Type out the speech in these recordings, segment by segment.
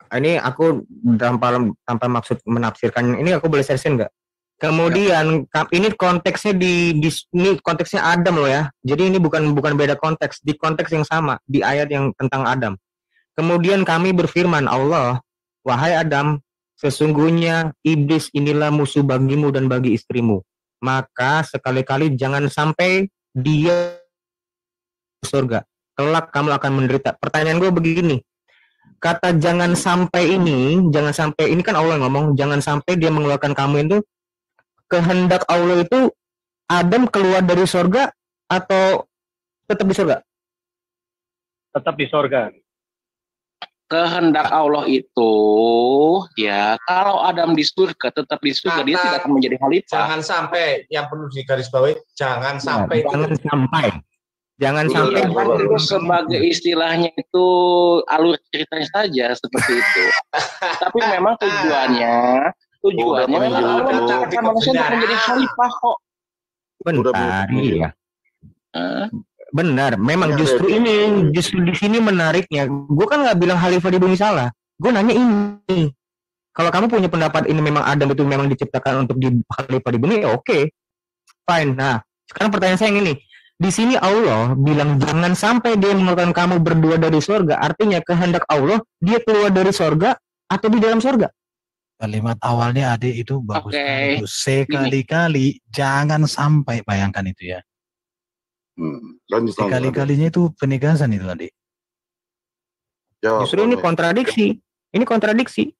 Ini aku tanpa maksud menafsirkan, ini aku boleh share nggak? Kemudian ini konteksnya ini konteksnya Adam loh ya. Jadi ini bukan beda konteks, di konteks yang sama, di ayat yang tentang Adam. Kemudian kami berfirman, Allah, wahai Adam, sesungguhnya iblis inilah musuh bagimu dan bagi istrimu. Maka sekali-kali jangan sampai dia surga. Kelak kamu akan menderita. Pertanyaan gue begini, kata jangan sampai ini kan Allah ngomong, jangan sampai dia mengeluarkan kamu itu, kehendak Allah itu Adam keluar dari surga atau tetap di surga? Tetap di surga. Kehendak Allah itu ya, kalau Adam di surga tetap di surga, dia tidak akan menjadi khalifah. Jangan sampai, yang perlu digarisbawahi, jangan sampai. Jangan sampai itu sebagai istilahnya itu alur ceritanya saja seperti itu. Tapi memang tujuannya memang Allah menciptakan manusia untuk menjadi khalifah kok. Bentar, iya. Benar, memang justru di sini menariknya. Gue kan nggak bilang khalifah di bumi salah. Gue nanya ini. Kalau kamu punya pendapat ini memang Adam itu memang diciptakan untuk di khalifah di bumi, ya oke. Fine. Nah, sekarang pertanyaan saya yang ini. Di sini Allah bilang jangan sampai dia mengeluarkan kamu berdua dari surga. Artinya kehendak Allah dia keluar dari surga atau di dalam surga. Kalimat awalnya adik itu bagus. Itu sekali-kali jangan sampai, bayangkan itu ya. Sekali-kalinya itu penegasan itu adik. Justru ini kontradiksi. Ini kontradiksi.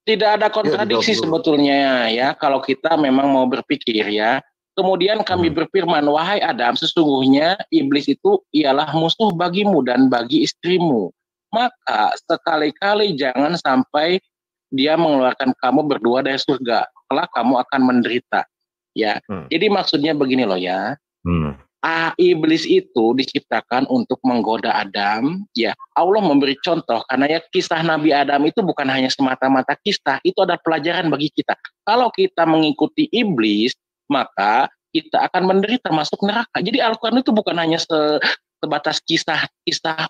Tidak ada kontradiksi sebetulnya ya, kalau kita memang mau berpikir ya. Kemudian kami berfirman, wahai Adam, sesungguhnya iblis itu ialah musuh bagimu dan bagi istrimu. Maka sekali-kali jangan sampai dia mengeluarkan kamu berdua dari surga. Kelak kamu akan menderita. Ya, jadi maksudnya begini loh ya. Iblis itu diciptakan untuk menggoda Adam. Ya, Allah memberi contoh karena ya kisah Nabi Adam itu bukan hanya semata-mata kisah, itu ada pelajaran bagi kita. Kalau kita mengikuti iblis, maka kita akan menderita masuk neraka. Jadi Al-Quran itu bukan hanya sebatas kisah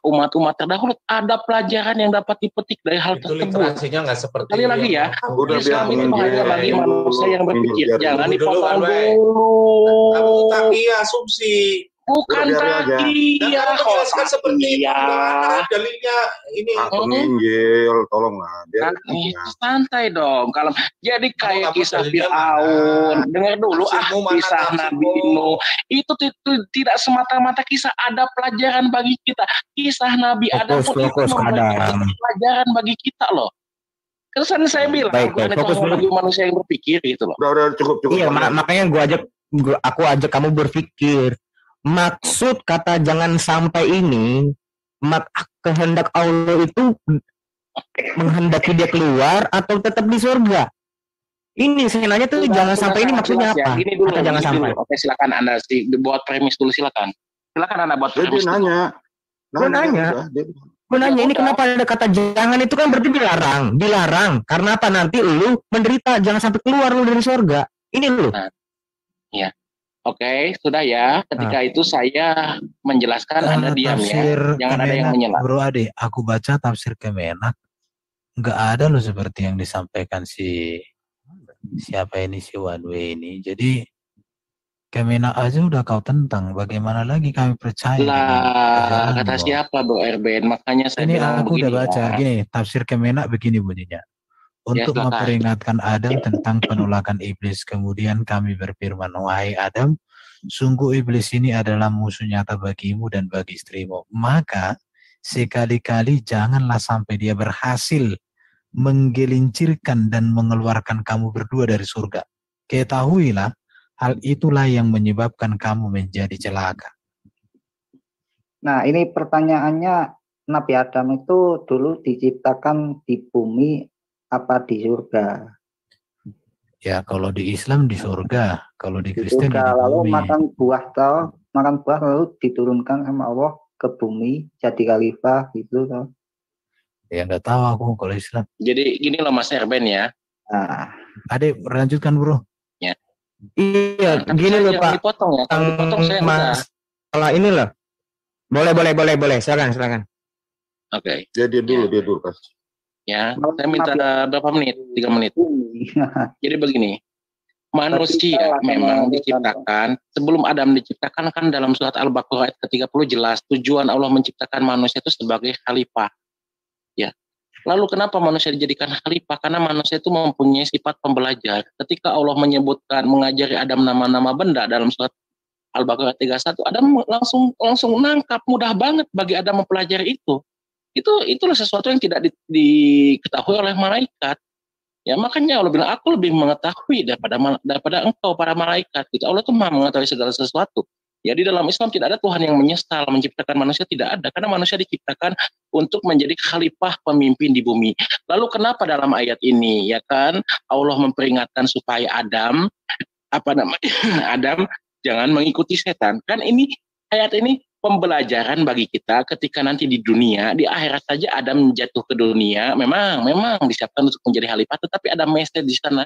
umat-umat terdahulu, ada pelajaran yang dapat dipetik dari hal tersebut. Literasinya nggak seperti sekali lagi ya, Islam itu hanya bagi manusia yang berpikir. Jangan dipotong dulu. Kamu taki asumsi. Bukan taki ya, kok seperti itu. Dalilnya ini. Penginjil, tolonglah. Santai dong. Kalau jadi kayak kisah Fir'aun, dengar dulu kisah Nabi Nuh. Itu tidak semata-mata kisah, ada pelajaran bagi kita. Kisah Nabi Adam itu memberikan pelajaran bagi kita loh. Kesan saya bilang, fokus bagi manusia yang berpikir gitu loh. Udah cukup. Iya, makanya aku ajak kamu berpikir. Maksud kata jangan sampai ini, kehendak Allah itu menghendaki dia keluar atau tetap di surga. Ini saya nanya tuh jangan sampai ini maksudnya apa? Ini dulu, jangan sampai. Oke, silakan Anda buat premis dulu, silakan. Silakan Anda buat premis. Gue nanya ini kenapa ada kata jangan, itu kan berarti dilarang. Karena apa? Nanti lu menderita, jangan sampai keluar lu dari surga. Ini lu. Iya. Oke, sudah ya. Ketika itu saya menjelaskan, Anda diam ya. Jangan ada yang menyela. Bro Ade, aku baca tafsir Kemenak, nggak ada loh seperti yang disampaikan siapa ini, si One Way ini. Jadi Kemenak aja udah kau tentang, bagaimana lagi kami percaya? Lah, kata siapa Bro Erben? Makanya saya ini bilang aku begini, udah baca gini, tafsir Kemenak begini bunyinya. Untuk memperingatkan Adam tentang penolakan iblis. Kemudian kami berfirman, wahai Adam, sungguh iblis ini adalah musuh nyata bagimu dan bagi istrimu. Maka sekali-kali janganlah sampai dia berhasil menggelincirkan dan mengeluarkan kamu berdua dari surga. Ketahuilah, hal itulah yang menyebabkan kamu menjadi celaka. Nah, ini pertanyaannya, Nabi Adam itu dulu diciptakan di bumi apa di surga? Ya, kalau di Islam di surga, kalau di Kristen di lalu bumi. makan buah lalu diturunkan sama Allah ke bumi jadi khalifah gitu toh. Ya nggak tahu aku kalau Islam. Jadi gini loh Mas Erben ya. Nah, Adek lanjutkan bro. Ya. Iya, gini loh Pak. Dipotong ya. Kalau dipotong saya masalah ini loh. Boleh. Silakan. Oke. Dia dulu Kas. Ya, saya minta berapa menit? 3 menit. Jadi begini, manusia memang diciptakan, sebelum Adam diciptakan kan dalam surat Al-Baqarah ayat ke-30 jelas, tujuan Allah menciptakan manusia itu sebagai khalifah. Ya. Lalu kenapa manusia dijadikan khalifah? Karena manusia itu mempunyai sifat pembelajar. Ketika Allah menyebutkan, mengajari Adam nama-nama benda dalam surat Al-Baqarah 31, Adam langsung nangkap, mudah banget bagi Adam mempelajari itu. Itulah sesuatu yang tidak diketahui oleh malaikat. Ya makanya Allah bilang, aku lebih mengetahui daripada engkau para malaikat. Gitu. Allah tuh maha mengetahui segala sesuatu. Jadi dalam Islam tidak ada Tuhan yang menyesal menciptakan manusia, tidak ada. Karena manusia diciptakan untuk menjadi khalifah pemimpin di bumi. Lalu kenapa dalam ayat ini ya kan Allah memperingatkan supaya Adam Adam jangan mengikuti setan. Kan ini ayat ini pembelajaran bagi kita ketika nanti di dunia, di akhirat saja Adam jatuh ke dunia, memang disiapkan untuk menjadi khalifah, tetapi ada message di sana,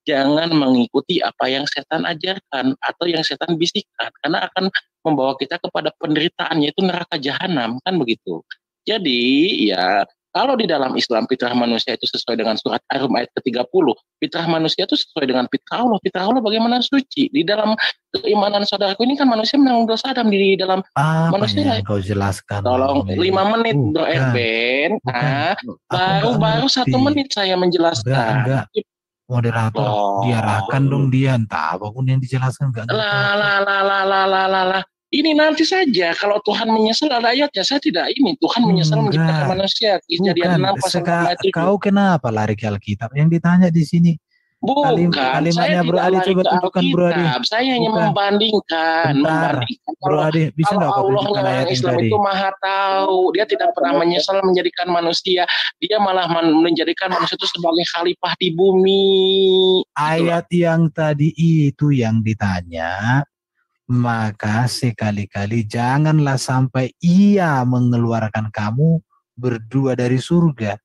jangan mengikuti apa yang setan ajarkan atau yang setan bisikkan, karena akan membawa kita kepada penderitaan, yaitu neraka jahanam, kan begitu. Jadi ya kalau di dalam Islam fitrah manusia itu sesuai dengan surat Ar-Rum ayat ke-30, fitrah manusia itu sesuai dengan fitrah Allah. Fitrah Allah bagaimana suci. Di dalam keimanan saudaraku ini kan manusia menanggung dosa Adam di dalam manusia. Apa yang kau jelaskan? Tolong 5 menit Bro Erben. Baru 1 menit saya menjelaskan. Enggak. Moderator diarahkan dong dia, entah apapun yang dijelaskan enggak. Ini nanti saja kalau Tuhan menyesal ada ayatnya, saya tidak ini. Tuhan menyesal menciptakan manusia. Kejadian 6 pasal 7. Kau kenapa lari ke Alkitab? Yang ditanya di sini. Bukan, saya Bro Adi, coba tunjukkan Bro Adi. Saya hanya membandingkan. Bro Adi, bisa enggak kau tunjukkan ayat yang Islam tadi? itu maha tahu. Dia tidak pernah menyesal menjadikan manusia. Dia malah menjadikan manusia itu sebagai khalifah di bumi. Ayat yang tadi itu yang ditanya. Maka sekali-kali janganlah sampai ia mengeluarkan kamu berdua dari surga.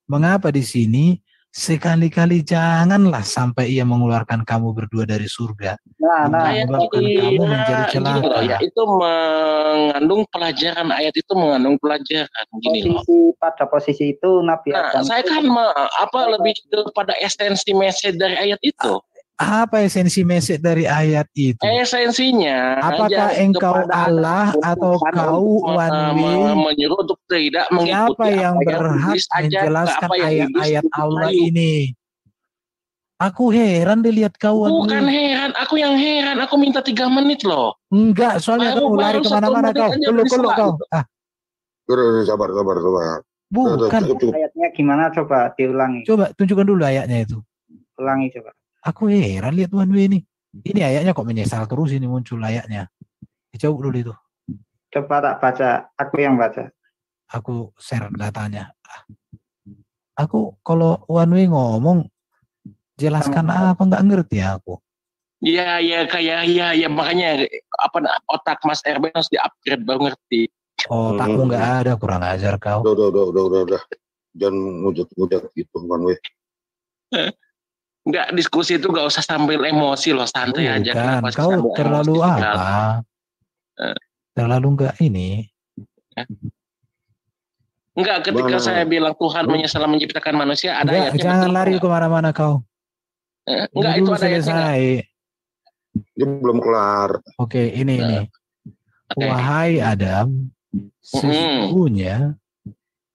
Mengapa di sini sekali-kali janganlah sampai ia mengeluarkan kamu berdua dari surga? Menyebabkan kamu menjadi celaka. Ya, itu mengandung pelajaran, ayat itu mengandung pelajaran. Gini loh. Pada posisi itu Nabi Adam. Saya kan lebih kepada esensi message dari ayat itu. Apa esensi message dari ayat itu? Esensinya, apakah engkau Allah atau kau one way? Menyuruh untuk tidak mengikuti siapa yang berhak menjelaskan ayat-ayat Allah ini? Aku heran dilihat kau. Bukan heran, aku yang heran. Aku minta 3 menit loh. Enggak, soalnya kau lari kemana-mana kau. Peluk kau. Sabar. Bukan. Ayatnya gimana, coba diulangi. Coba tunjukkan dulu ayatnya itu. Ulangi coba. Aku heran lihat one way ini. Ini ayatnya kok menyesal terus, ini muncul ayatnya. Coba dulu itu. Coba tak baca, aku yang baca. Aku share datanya. Aku kalau one way ngomong, jelaskan apa nggak ngerti aku. Iya makanya otak Mas Erben harus di-upgrade baru ngerti. Otakmu nggak ada, kurang ajar kau. Udah. Jangan ngujat gitu one way. Enggak, diskusi itu gak usah sambil emosi loh, santai aja. Kan, kau terlalu apa? Terlalu enggak ini. Enggak, ketika saya bilang Tuhan menyesal menciptakan manusia, ada ayatnya. Jangan lari kemana-mana kau. Enggak, itu ada ayatnya. Dia belum kelar. Oke, ini. Wahai Adam, sesungguhnya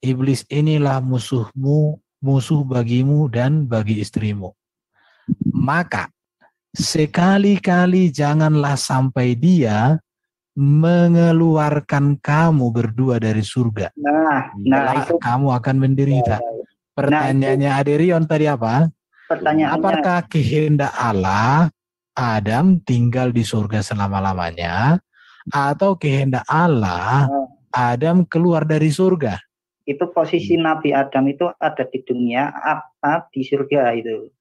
iblis inilah musuhmu, musuh bagimu dan bagi istrimu. Maka sekali-kali janganlah sampai dia mengeluarkan kamu berdua dari surga. Itu kamu akan menderita. Pertanyaannya Aderion tadi apa? Pertanyaannya, apakah kehendak Allah Adam tinggal di surga selama-lamanya, atau kehendak Allah Adam keluar dari surga? Itu posisi Nabi Adam itu ada di dunia apa di surga itu?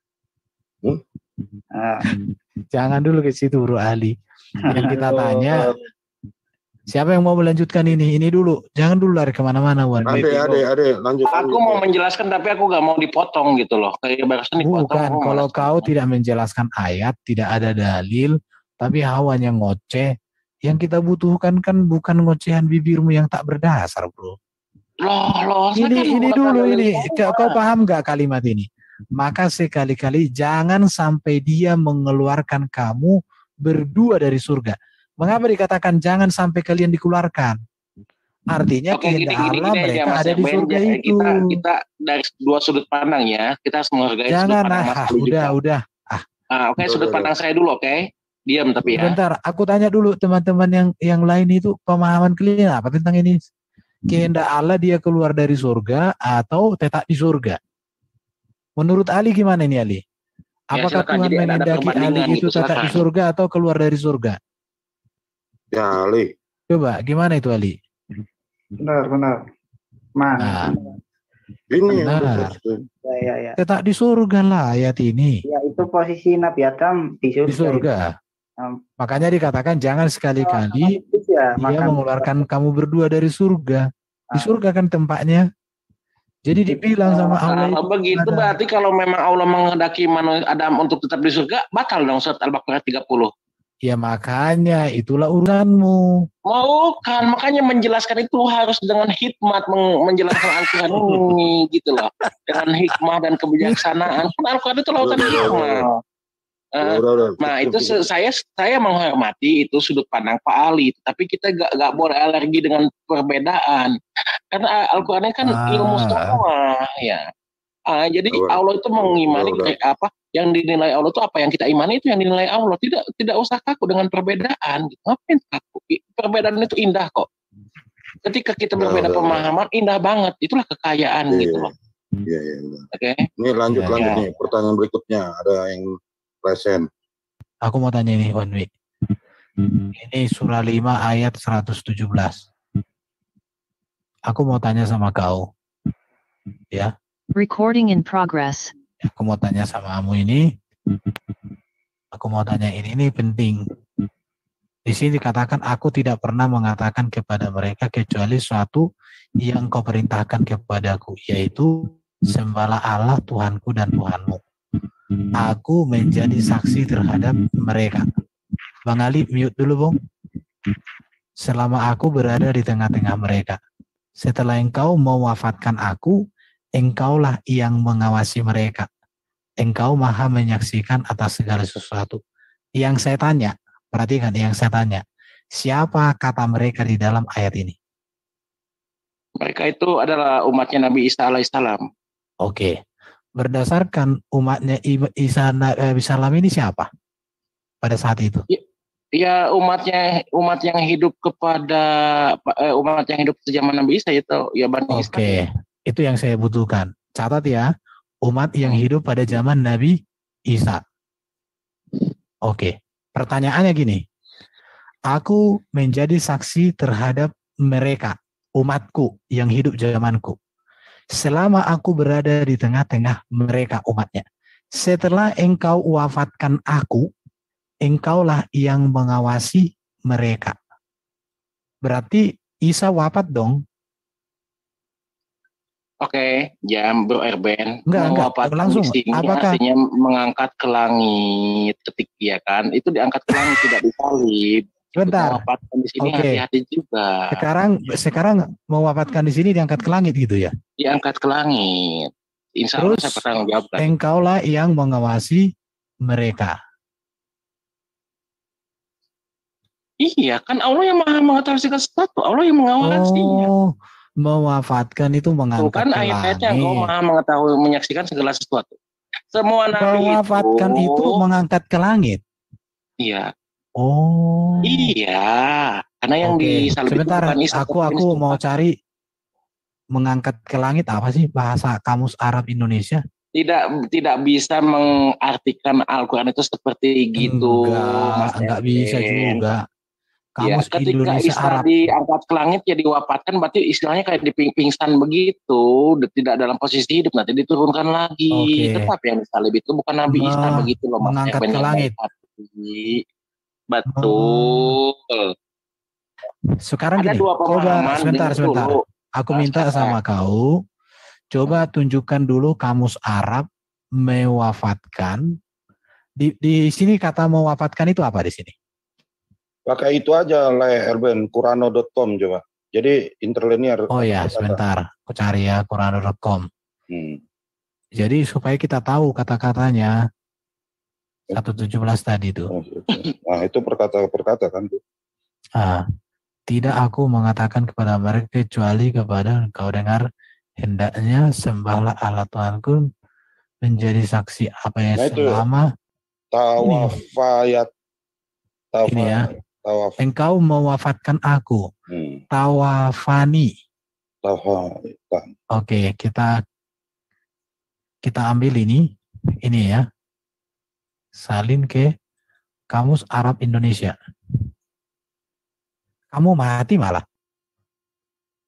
Jangan dulu ke situ Bro Ali. Yang kita tanya, siapa yang mau melanjutkan ini? Ini dulu. Jangan dulu lari kemana-mana. Ade, lanjut. Aku mau menjelaskan tapi aku gak mau dipotong gitu loh. Kayak barusan dipotong. Bukan, kalau kau tidak menjelaskan ayat, tidak ada dalil, tapi hawanya ngoceh. Yang kita butuhkan kan bukan ngocehan bibirmu yang tak berdasar, Bro. Loh, Ini dulu ini. Kau paham nggak kalimat ini? Maka sekali-kali jangan sampai dia mengeluarkan kamu berdua dari surga. Mengapa dikatakan jangan sampai kalian dikeluarkan? Artinya kehendak Allah mereka ada di surga itu. Kita dari dua sudut pandang ya. Kita harus menghargai sudut pandang Mas Ali juga. Udah. Oke, sudut pandang saya dulu, oke? Diam tapi ya. Bentar, aku tanya dulu teman-teman yang lain itu pemahaman kalian apa tentang ini? Kehendak Allah dia keluar dari surga atau tetap di surga? Menurut Ali gimana ini Ali? Apakah Tuhan menghendaki Ali itu tetap di surga atau keluar dari surga? Ya Ali. Coba gimana itu Ali? Benar. Mana? Ini benar. Ya. Tetap di surga lah ayat ini. Ya itu posisi Nabi Adam di surga. Di surga. Makanya dikatakan jangan sekali-kali dia mengeluarkan kamu berdua dari surga. Di surga kan tempatnya. Jadi dibilang sama Allah. Kalau begitu berarti kalau memang Allah menghendaki Adam untuk tetap di surga, batal dong surat Al-Baqarah 30. Ya makanya itulah urusanmu. Bukan, makanya menjelaskan itu harus dengan hikmat menjelaskan Al-Quran ini gitu loh. Dengan hikmah dan kebijaksanaan. Al-Quran itu lautan hikmah. Nah itu saya menghormati itu sudut pandang Pak Ali, tapi kita gak boleh alergi dengan perbedaan karena Al-Quran kan ilmu semua ya. Jadi Allah itu mengimani apa yang dinilai Allah itu apa yang kita imani itu yang dinilai Allah, tidak usah kaku dengan perbedaan gitu. Ngapain kaku? Perbedaan itu indah kok. Ketika kita berbeda pemahaman indah banget, itulah kekayaan gitu loh. Iya. Oke. Ini lanjut nih pertanyaan berikutnya, ada yang present. Aku mau tanya ini One Week. Ini surah 5 ayat 117. Aku mau tanya sama kau. Ya. Recording in progress. Aku mau tanya sama kamu ini. Aku mau tanya ini penting. Di sini dikatakan aku tidak pernah mengatakan kepada mereka kecuali suatu yang kau perintahkan kepadaku, yaitu sembahlah Allah Tuhanku dan Tuhanmu. Aku menjadi saksi terhadap mereka. Bang Ali, mute dulu, Bang. Selama aku berada di tengah-tengah mereka. Setelah engkau mewafatkan aku, engkaulah yang mengawasi mereka. Engkau maha menyaksikan atas segala sesuatu. Yang saya tanya, perhatikan yang saya tanya. Siapa kata mereka di dalam ayat ini? Mereka itu adalah umatnya Nabi Isa alaihissalam. Oke. Berdasarkan umatnya Isa alaihissalam ini siapa pada saat itu? Ya umat yang hidup kepada umat yang hidup di zaman Nabi Isa itu ya Bani Israil. Oke, itu yang saya butuhkan. Catat ya, umat yang hidup pada zaman Nabi Isa. Oke, pertanyaannya gini. Aku menjadi saksi terhadap mereka, umatku yang hidup zamanku. Selama aku berada di tengah-tengah mereka umatnya. Setelah engkau wafatkan aku, engkaulah yang mengawasi mereka. Berarti Isa wafat dong? Oke, jam Bro Erben. Enggak, langsung. Apakah artinya mengangkat ke langit ketik ya kan? Itu diangkat ke langit tidak disalib. Bentar. Mewafatkan di sini hati-hati juga. Sekarang mewafatkan di sini diangkat ke langit gitu ya? Diangkat ke langit. Insya Allah saya bertanggung jawab. Engkaulah yang mengawasi mereka. Iya, kan Allah yang maha mengetahui segala sesuatu. Allah yang mengawasinya. Oh, mewafatkan itu mengangkat ke langit. Bukan ayat-ayatnya Allah maha mengetahui menyaksikan segala sesuatu. Semua nabi mewafatkan itu mengangkat ke langit. Iya. Oh. Iya, karena yang disalib sebentar, aku mau cari mengangkat ke langit apa sih bahasa kamus Arab Indonesia? Tidak bisa mengartikan Al-Quran itu seperti gitu. Enggak bisa juga. Kamus ya, ketika Indonesia Isa Arab diangkat ke langit ya diwafatkan, berarti istilahnya kayak dipingsan begitu, tidak dalam posisi hidup, nanti diturunkan lagi. Tetap yang disalib itu bukan Nabi Isa begitu loh. Mengangkat ke langit. Betul. Sekarang gini, coba sebentar. Aku minta sama kau, coba tunjukkan dulu kamus Arab mewafatkan. Di sini kata mewafatkan itu apa di sini? Pakai itu aja, Erben, Qurano.com coba. Jadi interlinear. Oh ya, sebentar. Aku cari ya Qur'an.com. Jadi supaya kita tahu kata-katanya 117 tadi itu. Nah, itu perkata kan tuh. Tidak aku mengatakan kepada mereka kecuali kepada engkau dengar, hendaknya sembahlah Allah Tuhanku menjadi saksi apa yang selama tawafayat ini ya. Engkau mewafatkan aku. Tawafani. Oke, kita ambil ini ya. Salin ke Kamus Arab Indonesia. Kamu mati malah.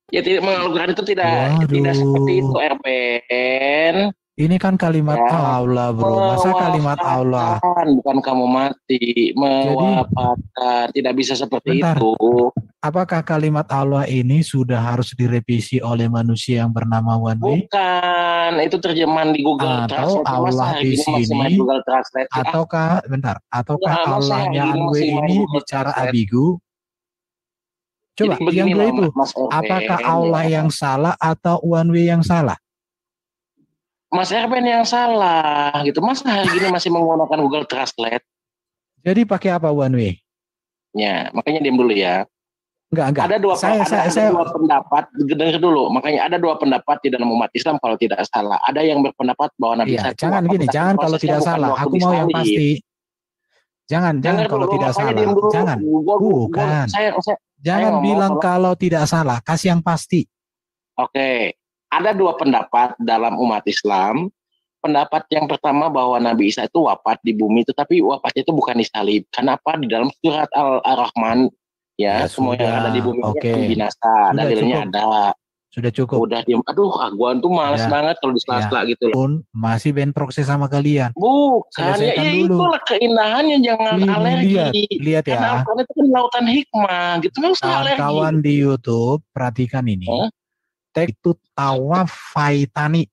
Ya tidak, Al-Quran itu tidak seperti itu, RPN. Ini kan kalimat Allah, bro. Masa kalimat Allah? Bukan kamu mati, mewafatkan. Tidak bisa seperti itu. Apakah kalimat Allah ini sudah harus direvisi oleh manusia yang bernama One Way? Bukan, itu terjemahan di Google Translate. Atau Allah di sini, ataukah Allahnya One Way ini bicara ambigu? Coba yang dua itu, apakah Allah yang salah atau One Way yang salah? Mas Erben yang salah gitu. Masa hari gini masih menggunakan Google Translate? Jadi pakai apa One Way? Ya, makanya diam dulu ya. Enggak. Ada dua pendapat, dengar dulu. Makanya ada dua pendapat di dalam umat Islam kalau tidak salah. Ada yang berpendapat bahwa Nabi Isa jangan gini, jangan kalau tidak salah. Aku mau yang pasti. Jangan kalau tidak salah. Jangan. Bukan. Jangan bilang kalau tidak salah, kasih yang pasti. Oke. Ada dua pendapat dalam umat Islam. Pendapat yang pertama bahwa Nabi Isa itu wafat di bumi, tetapi wafatnya itu bukan disalib. Kenapa? Di dalam surat Al-Rahman ya semua yang ada di bumi itu binasa. Dalilnya ada. Sudah cukup. Udah diam. Aduh, gua tuh malas banget kalau di sela-sela gitu loh. Pun masih bentrok sama kalian. Bukan, ya itulah keindahannya, jangan alergi. Lihat ya. Karena Al-Quran itu kan lautan hikmah gitu, nggak usah alergi. Kawan di YouTube, perhatikan ini. Teks itu tawafaitani.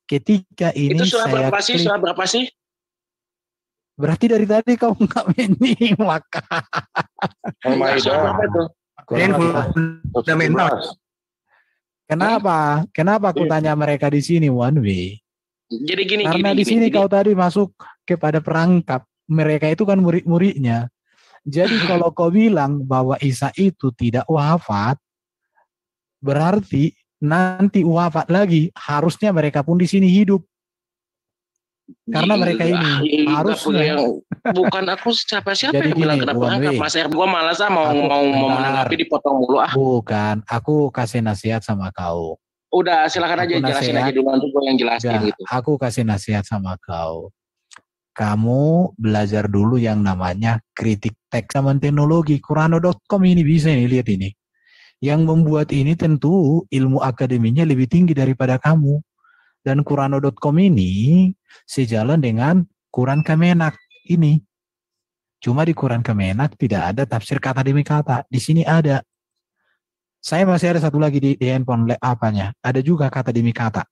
Ketika ini itu surat berapa sih? Berarti dari tadi kau nggak menyimak. Kenapa aku tanya mereka di sini One Way? Jadi gini. Karena di sini kau tadi masuk kepada perangkap. Mereka itu kan murid-muridnya. Jadi kalau kau bilang bahwa Isa itu tidak wafat, berarti nanti wafat lagi, harusnya mereka pun di sini hidup. Karena mereka ini harusnya. Bukan aku siapa yang bilang kenapa angkat Mas R. Gua malas mau menanggapi dipotong mulu Bukan, aku kasih nasihat sama kau. Udah silakan aja jelasin aja dulu, nanti gue yang jelasin gitu. Aku kasih nasihat sama kau. Kamu belajar dulu yang namanya kritik teks sama teknologi. Qur'an.com ini bisa nih, lihat ini. Yang membuat ini tentu ilmu akademinya lebih tinggi daripada kamu. Dan Qur'an.com ini sejalan dengan Quran Kemenak ini. Cuma di Quran Kemenak tidak ada tafsir kata demi kata. Di sini ada. Saya masih ada satu lagi di handphone apanya. Ada juga kata demi kata.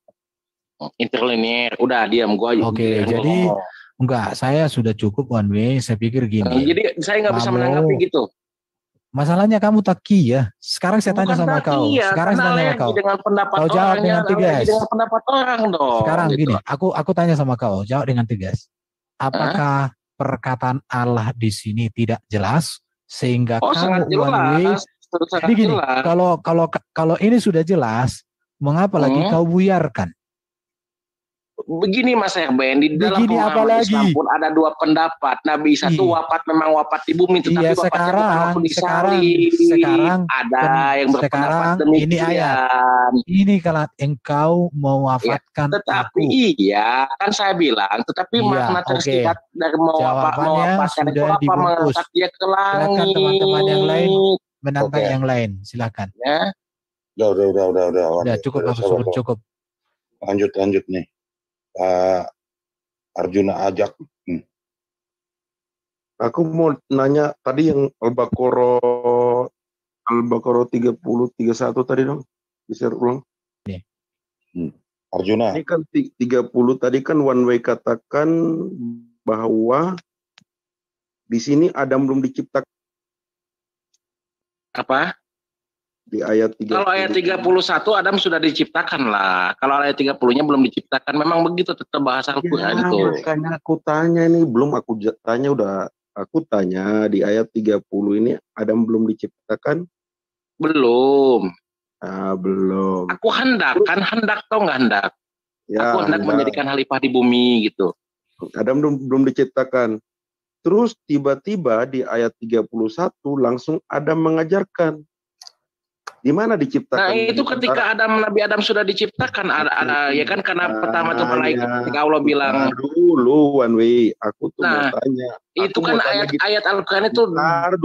Interlinear. Udah diam gua. Oke, jadi enggak, saya sudah cukup One Way. Saya pikir gini. Jadi saya nggak bisa menanggapi gitu. Masalahnya kamu taki ya. Sekarang saya tanya sama kau. Sekarang saya tanya sama kau. Kau jawab dengan tegas. Dengan pendapat orang dong. Sekarang gitu. Gini, aku tanya sama kau. Jawab dengan tegas. Apakah perkataan Allah di sini tidak jelas sehingga kamu One Way? Jadi gini, kalau ini sudah jelas, mengapa lagi kau buyarkan? Begini Mas Erben, di dalam pemahaman Islam pun ada dua pendapat. Nabi Isa itu wafat memang wafat di bumi, tetapi sekarang ada yang berpendapat demikian. Ini ayat. Ini kalau engkau mewafatkan tetapi iya, kan saya bilang, tetapi makna tersingkat dari mewafatkan itu apa? Mengangkat dia ke langit. Teman-teman yang lain menantang yang lain, silakan. Ya. Udah cukup. Lanjut nih. Arjuna ajak. Aku mau nanya tadi yang Al-Baqarah 30 31 tadi dong. Bisa ulang. Arjuna. Ini kan 30 tadi kan One Way katakan bahwa di sini Adam belum diciptakan. Apa? Di ayat 30. Kalau ayat 31 Adam sudah diciptakan lah. Kalau ayat 30-nya belum diciptakan, memang begitu tetap bahasa Al-Qur'an Ya, itu. makanya aku tanya ini, belum aku tanya aku tanya di ayat 30 ini Adam belum diciptakan? Belum. Belum. Aku hendak tau nggak hendak? Ya, Aku hendak menjadikan khalifah di bumi gitu. Adam belum diciptakan. Terus tiba-tiba di ayat 31 langsung Adam mengajarkan. Di mana diciptakan? Nah itu ketika Nabi Adam sudah diciptakan, ada ya kan, karena pertama tuh malaikat ketika Allah bilang dulu one way, aku tuh mau tanya. Itu kan ayat Al-Quran itu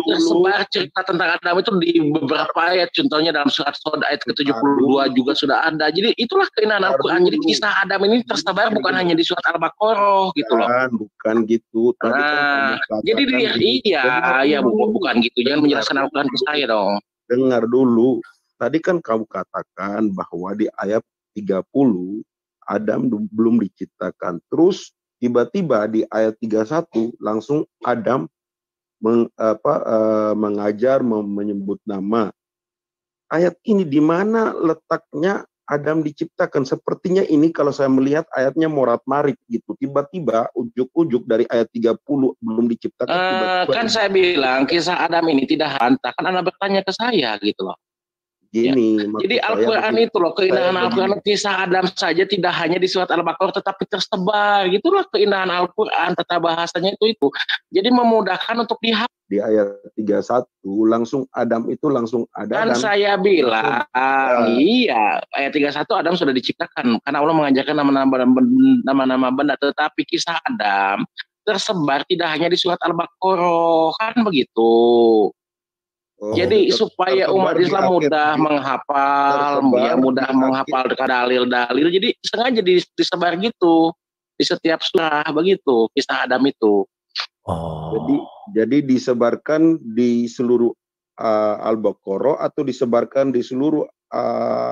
tersebar cerita tentang Adam itu di beberapa ayat, contohnya dalam surat Sod ayat ke-72 juga sudah ada. Jadi itulah keindahan Al-Quran. Jadi kisah Adam ini tersebar bukan hanya di surat Al-Baqarah gitu loh. Bukan gitu. Jadi bukan gitu. Jangan menjelaskan Al-Quran ke saya dong. Dengar dulu, tadi kan kamu katakan bahwa di ayat 30 Adam belum diciptakan. Terus tiba-tiba di ayat 31 langsung Adam mengajar, menyebut nama. Ayat ini di mana letaknya Adam diciptakan? Sepertinya ini kalau saya melihat ayatnya morat-marit gitu. Tiba-tiba ujuk-ujuk dari ayat 30 belum diciptakan. Kan saya bilang kisah Adam ini tidak hantar. Kan Anda bertanya ke saya gitu loh. Gini, jadi Al-Quran itu loh, keindahan Al-Quran, kisah Adam saja tidak hanya di surat Al-Baqarah tetapi tersebar. Gitulah keindahan Al-Quran, tata bahasanya itu. Jadi memudahkan untuk dihafal. Di ayat 31 langsung Adam itu langsung ada. Kan saya bilang, iya, ayat 31 Adam sudah diciptakan karena Allah mengajarkan nama-nama benda, tetapi kisah Adam tersebar tidak hanya di surat Al-Baqarah, kan begitu. Jadi supaya umat Islam mudah menghafal, mudah menghafal dalil-dalil. Jadi sengaja disebar gitu di setiap surah begitu kisah Adam itu. Jadi disebarkan di seluruh Al-Baqarah atau disebarkan di seluruh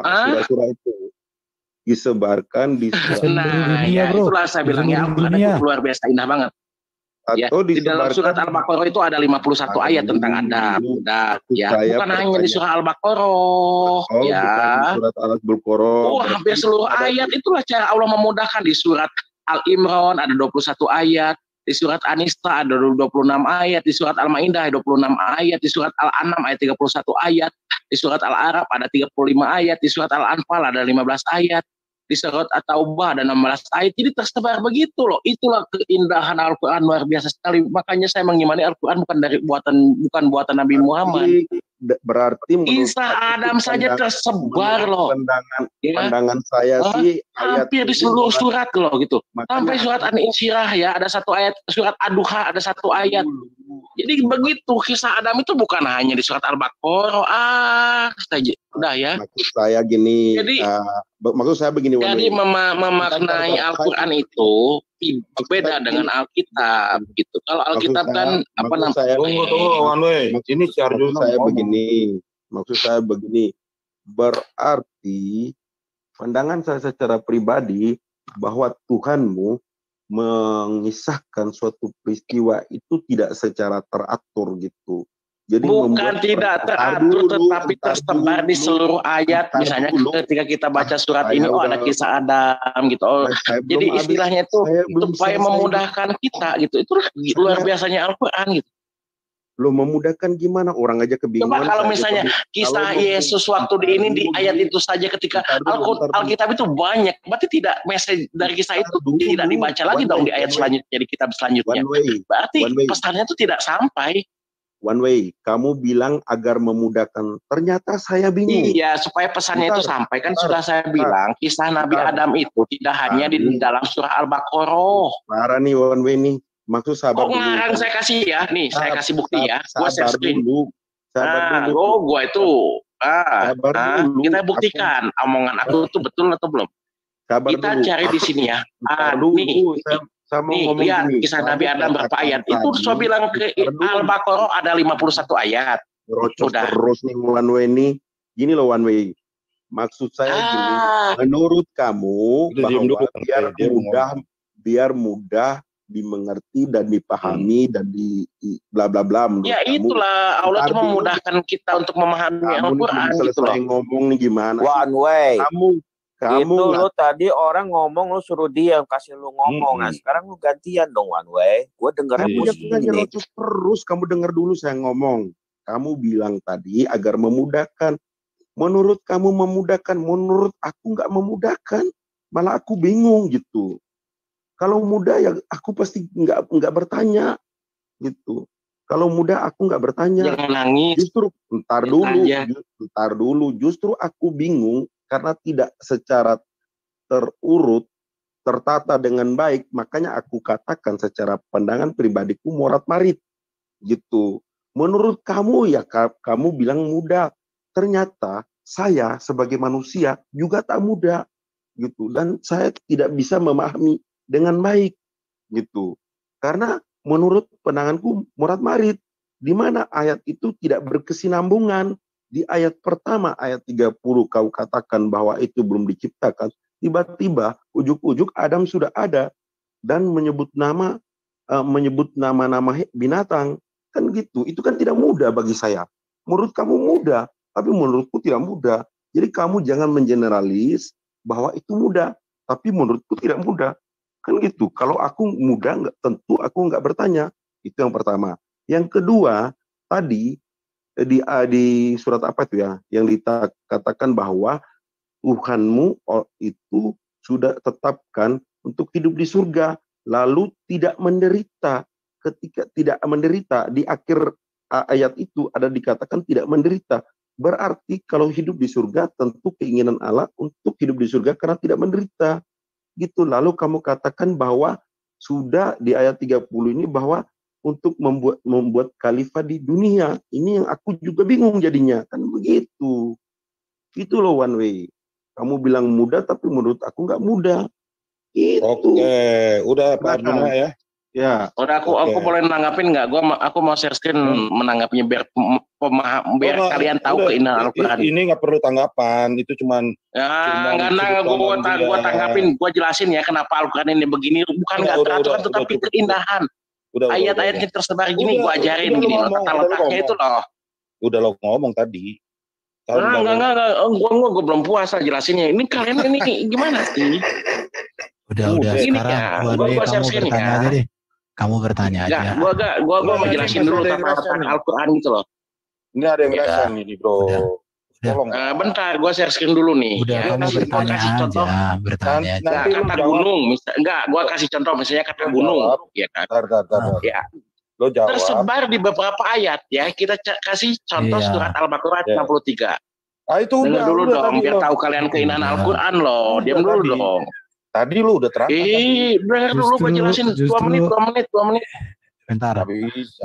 surah-surah itu? Disebarkan di seluruh dunia, bro. Itulah saya bilang ya, Al-Quran itu luar biasa indah banget. Atau di dalam surat Al-Baqarah itu ada 51 ayat tentang Adam. Bukan hanya di surah Al-Baqarah. Bukan di surat Al-Baqarah. Hampir seluruh ayat. Itulah cara Allah memudahkan. Di surat Al-Imran ada 21 ayat. Di surat An-Nisa ada 26 ayat. Di surat Al-Maidah ada 26 ayat. Di surat Al-An'am ada 31 ayat. Di surat Al-A'raf ada 35 ayat. Di surat Al-Anfal ada 15 ayat. Di surat At-Taubah ada 16 ayat. Jadi tersebar begitu loh. Itulah keindahan Al-Quran, luar biasa sekali. Makanya saya mengimani Al-Quran bukan buatan Nabi Muhammad. Berarti kisah Adam saja tersebar loh. Pandangan saya sih hampir di seluruh surat loh gitu. Sampai surat An-Insyirah ya ada satu ayat, surat Ad-Duha ada satu ayat. Jadi begitu, kisah Adam itu bukan hanya di surat Al-Baqarah saja. Udah ya. Maksud saya gini. Jadi maksud saya begini. Jadi memaknai Al-Quran itu berbeda dengan Alkitab gitu. Kalau Alkitab kan apa namanya? Maksud saya begini. Berarti pandangan saya secara pribadi bahwa Tuhanmu mengisahkan suatu peristiwa itu tidak secara teratur gitu. Jadi bukan tidak teratur tetapi tersebar di seluruh ayat. Misalnya ketika kita baca surat ini ada kisah Adam gitu. Jadi istilahnya itu supaya memudahkan kita gitu. Itu luar biasanya Al-Quran gitu. Lo memudahkan gimana? Orang aja kebingungan. Coba kalau misalnya kisah Yesus waktu di ayat itu saja ketika Alkitab itu banyak, berarti tidak message dari kisah itu tidak dibaca lagi dong di ayat selanjutnya, jadi kitab selanjutnya. Berarti pesannya itu tidak sampai. One way, kamu bilang agar memudahkan. Ternyata saya bingung. Iya, supaya pesannya itu sampai. Kan sudah saya bilang, kisah Nabi Adam itu tidak hanya di dalam surah Al-Baqarah. Parah nih one way nih. Maksud sabar dulu. Ngarang saya kasih ya. Nih, saya kasih bukti ya. Gua share screen. Sabar dulu. Gua itu. Kita buktikan omongan aku itu betul atau belum. Kita cari di sini ya. Nih, lihat kisah Nabi Adam berapa ayat. Itu saya bilang ke Al-Baqarah ada 51 ayat. Udah. Terus nih one way nih. Gini loh one way. Maksud saya gini. Menurut kamu bahwa biar mudah dimengerti dan dipahami dan di bla bla bla. Ya itulah Allah itu memudahkan kita untuk memahami Al-Quran. Selesai ngomong nih gimana? One way. Kamu itu lu tadi orang ngomong lu suruh diam, kasih lu ngomong. Nah sekarang lu gantian dong one way. Gue dengerin jangan terus. Kamu dengar dulu saya ngomong. Kamu bilang tadi agar memudahkan. Menurut kamu memudahkan, menurut aku nggak memudahkan. Malah aku bingung gitu. Kalau mudah ya aku pasti nggak bertanya gitu. Kalau mudah aku nggak bertanya. Jangan nangis. Justru ntar dulu. Justru aku bingung karena tidak secara terurut, tertata dengan baik. Makanya aku katakan secara pandangan pribadiku morat marit gitu. Menurut kamu ya kamu bilang mudah. Ternyata saya sebagai manusia juga tak mudah gitu. Dan saya tidak bisa memahami dengan baik gitu. Karena menurut pandanganku morat marit, di mana ayat itu tidak berkesinambungan. Di ayat pertama, ayat 30, kau katakan bahwa itu belum diciptakan. Tiba-tiba, ujuk-ujuk Adam sudah ada. Dan menyebut nama-nama binatang. Kan gitu. Itu kan tidak mudah bagi saya. Menurut kamu mudah, tapi menurutku tidak mudah. Jadi kamu jangan mengeneralis bahwa itu mudah. Tapi menurutku tidak mudah. Kan gitu. Kalau aku mudah, tentu aku nggak bertanya. Itu yang pertama. Yang kedua, tadi, di surat apa itu ya yang dikatakan bahwa Tuhanmu itu sudah tetapkan untuk hidup di surga lalu tidak menderita. Ketika tidak menderita di akhir ayat itu ada dikatakan tidak menderita, berarti kalau hidup di surga tentu keinginan Allah untuk hidup di surga karena tidak menderita gitu. Lalu kamu katakan bahwa sudah di ayat 30 ini bahwa untuk membuat khalifah di dunia. Ini yang aku juga bingung jadinya. Kan begitu. Itu loh one way. Kamu bilang mudah, tapi menurut aku nggak mudah. Itu. Oke, udah Pak Arjuna ya. Ya. Udah aku boleh nanggapin nggak? Aku mau share screen menanggapinya biar kalian tahu keindahan Al-Quran. Ini nggak perlu tanggapan. Itu cuman. Ya, nggak gue tanggapin. Gue jelasin ya kenapa Al-Quran ini begini. Bukan nggak teratur, tetapi keindahan. Ayat-ayatnya tersebar gini, gue ajarin gini, letak-letaknya itu loh. Udah lo ngomong tadi. Enggak, gue belum puasa jelasinnya. Ini kalian ini gimana sih? Udah sekarang kamu bertanya aja deh. Kamu bertanya aja. Gue mau jelasin dulu letak Al-Quran gitu loh. Ini ada yang rasa nih bro. Tolong. Bentar, gue share screen dulu nih. Udah, kamu bertanya aja. Bertanya aja. Kata gunung, gue kasih contoh misalnya kata gunung, ya kan? Ya. Lo jawab. Tersebar di beberapa ayat ya. Kita kasih contoh surat Al-Baqarah 63. Itu dengar dulu dong, biar tahu kalian keindahan Al-Quran loh. Diam dulu dong. Tadi lu udah terangkan. Dengar dulu gue jelasin 2 menit. Bentar,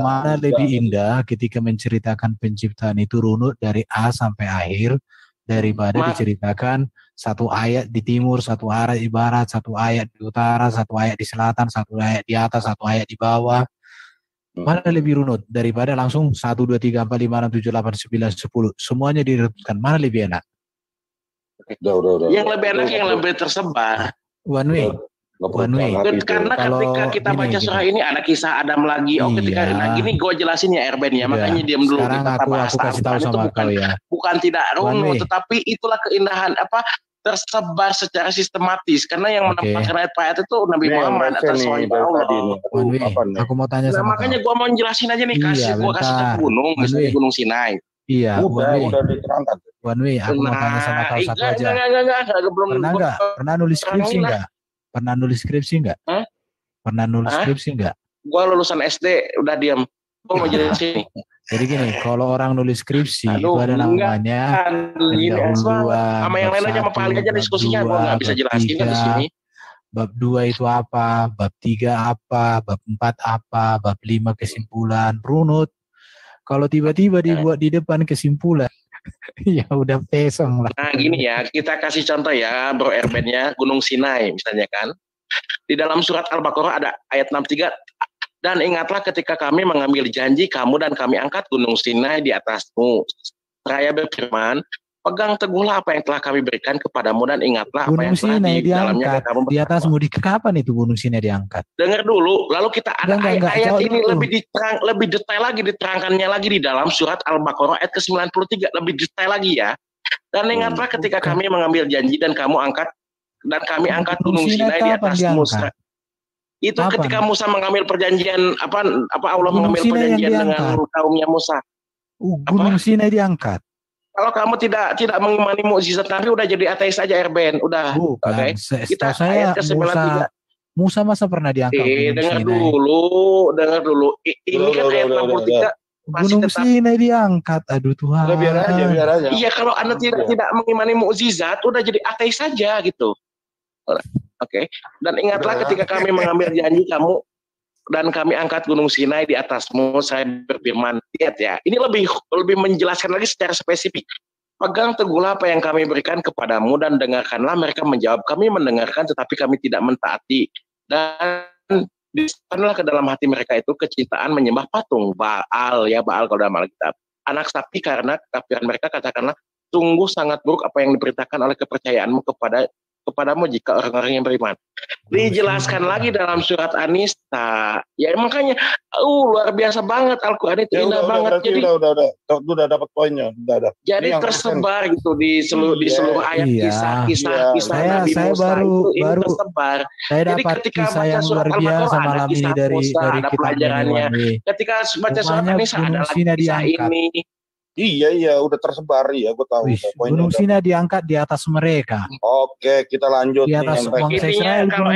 mana lebih indah ketika menceritakan penciptaan itu runut dari A sampai akhir daripada diceritakan satu ayat di timur, satu ayat di barat, satu ayat di utara, satu ayat di selatan, satu ayat di atas, satu ayat di bawah. Mana lebih runut daripada langsung 1, 2, 3, 4, 5, 6, 7, 8, 9, 10 semuanya direbutkan. Mana lebih enak? Udah. Yang lebih enak yang lebih tersebar. One way. Karena ketika kita baca surah ini ada kisah Adam lagi. Ketika gini gue jelasin ya Erben ya. Makanya diam dulu. Sekarang aku kasih tahu sama kau ya. Bukan tidak runut, tetapi itulah keindahan tersebar secara sistematis. Karena yang menempatkan ayat itu Nabi Muhammad atas Allah. Aku mau tanya sama makanya gue mau jelasin aja nih. Gue kasih satu gunung, misalnya Gunung Sinai. Iya, udah diterangkan. One way, aku mau tanya sama kau satu aja. Pernah nulis skripsi enggak? Pernah nulis skripsi enggak? Gua lulusan SD, udah diam. Gua mau jelasin. Jadi gini, kalau orang nulis skripsi itu ada namanya pendahuluan. Sama yang lain aja sama Pak Ali aja diskusinya, gua nggak bisa jelasin kan di sini. Bab 2 itu apa? Bab 3 apa? Bab 4 apa? Bab 5 kesimpulan, runut. Kalau tiba-tiba dibuat di depan kesimpulan, ya udah pesong lah. Nah gini ya, kita kasih contoh ya Bro Erben ya, Gunung Sinai misalnya kan. Di dalam surat Al-Baqarah ada ayat 63, dan ingatlah ketika kami mengambil janji kamu dan kami angkat Gunung Sinai di atasmu. Seraya berfirman, Pegang teguhlah apa yang telah kami berikan kepadamu dan ingatlah apa Gunung yang telah Sinai di dalamnya diangkat dan kamu di atasmu. Di kapan itu Gunung Sinai diangkat? dengar dulu, lalu kita ada Enggak, ayat jawab ini dulu. lebih detail lagi, diterangkannya lagi di dalam surat Al-Baqarah ayat ke-93, lebih detail lagi ya. Dan ingatlah ketika kami mengambil janji dan kami angkat Gunung Sinai di atasmu. Itu Kapan? ketika Musa mengambil perjanjian apa Allah Gunung mengambil Sinai yang perjanjian dengan diangkat. kaumnya Musa. Gunung Sinai diangkat. Kalau kamu tidak mengimani mukjizat Nabi, udah jadi ateis aja Erben, udah. Bukan. Okay. Kita saya ayat ke-93. Musa masa pernah diangkat Gunung dengar Sinai? dengar dulu. Ini kan ayat 63. Gunung Sinai diangkat. Aduh Tuhan. Biar aja. Iya, kalau Anda tidak mengimani mukjizat, udah jadi ateis saja gitu. Oke. Dan ingatlah ketika kami mengambil janji kamu dan kami angkat Gunung Sinai di atasmu, saya berfirman, lihat ya, ini lebih menjelaskan lagi secara spesifik. Pegang teguhlah apa yang kami berikan kepadamu dan dengarkanlah. Mereka menjawab, kami mendengarkan tetapi kami tidak mentaati. Dan disanalah ke dalam hati mereka itu kecintaan menyembah patung Baal, ya Baal kalau dalam Alkitab. Anak sapi, karena kekafiran mereka, katakanlah, sungguh sangat buruk apa yang diberitakan oleh kepercayaanmu kepadamu jika orang-orang yang beriman. Dijelaskan lagi dalam surat An-Nisa. Ya makanya luar biasa banget Al-Qur'an itu, indah banget. Jadi udah dapat poinnya. Jadi tersebar gitu di seluruh ayat kisah Nabi saya Musa baru tersebar. Saya Jadi dapat ketika kisah baca yang surat luar biasa Al-Baqarah ada malam ini kisah dari Musa, ada kitab pelajarannya. Ketika baca surat An-Nisa ada lagi kisah ini. Iya, udah tersebar ya, gue tahu. Gunung Sinai diangkat di atas mereka. Oke, kita lanjut. Di atas bangsa Israel. Kalau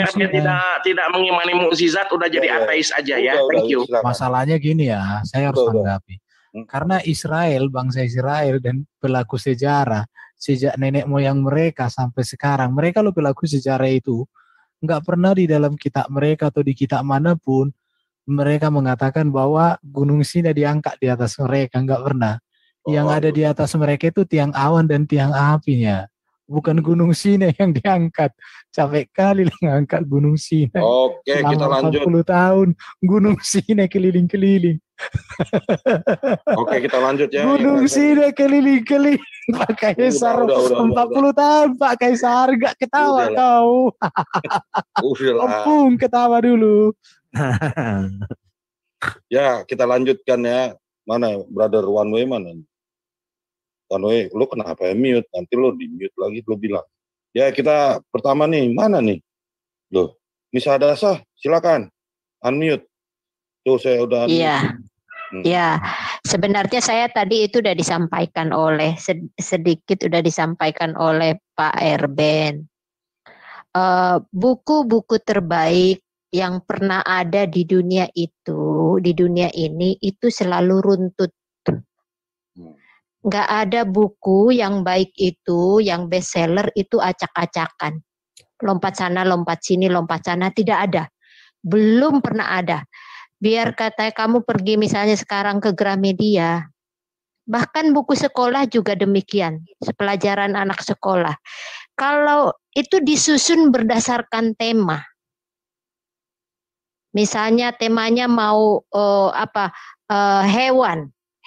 tidak mengimani mukjizat, udah jadi ateis aja ya. Thank you. Masalahnya gini ya, saya harus tanggapi. Karena Israel, bangsa Israel dan pelaku sejarah sejak nenek moyang mereka sampai sekarang, mereka lo pelaku sejarah itu nggak pernah di dalam kitab mereka atau di kitab manapun mereka mengatakan bahwa Gunung Sinai diangkat di atas mereka, nggak pernah. Yang ada di atas mereka itu tiang awan dan tiang apinya, bukan Gunung Sinai yang diangkat. Capek kali ngangkat Gunung Sinai. Oke, kita lanjut. 40 tahun Gunung Sinai keliling-keliling. Oke, kita lanjut ya. Gunung Sinai keliling-keliling Pak Kaisar. 40 tahun Pak Kaisar, gak ketawa kau. Opung ketawa dulu. Ya, kita lanjutkan ya. Mana brother One Way mana? One Way, lu kenapa ya mute? Nanti lu di mute lagi, lu bilang. Ya, kita pertama nih, mana nih? Loh, Misa Adasa, silakan. Unmute. Tuh, saya udah unmute. Iya. Ya, sebenarnya saya tadi itu udah disampaikan oleh, sedikit udah disampaikan oleh Pak Erben. Buku-buku terbaik yang pernah ada di dunia ini itu selalu runtut. Nggak ada buku yang baik itu, yang bestseller itu acak-acakan. Lompat sana, lompat sini, lompat sana, tidak ada. Belum pernah ada. Biar kata kamu pergi misalnya sekarang ke Gramedia, bahkan buku sekolah juga demikian, pelajaran anak sekolah. Kalau itu disusun berdasarkan tema, misalnya temanya mau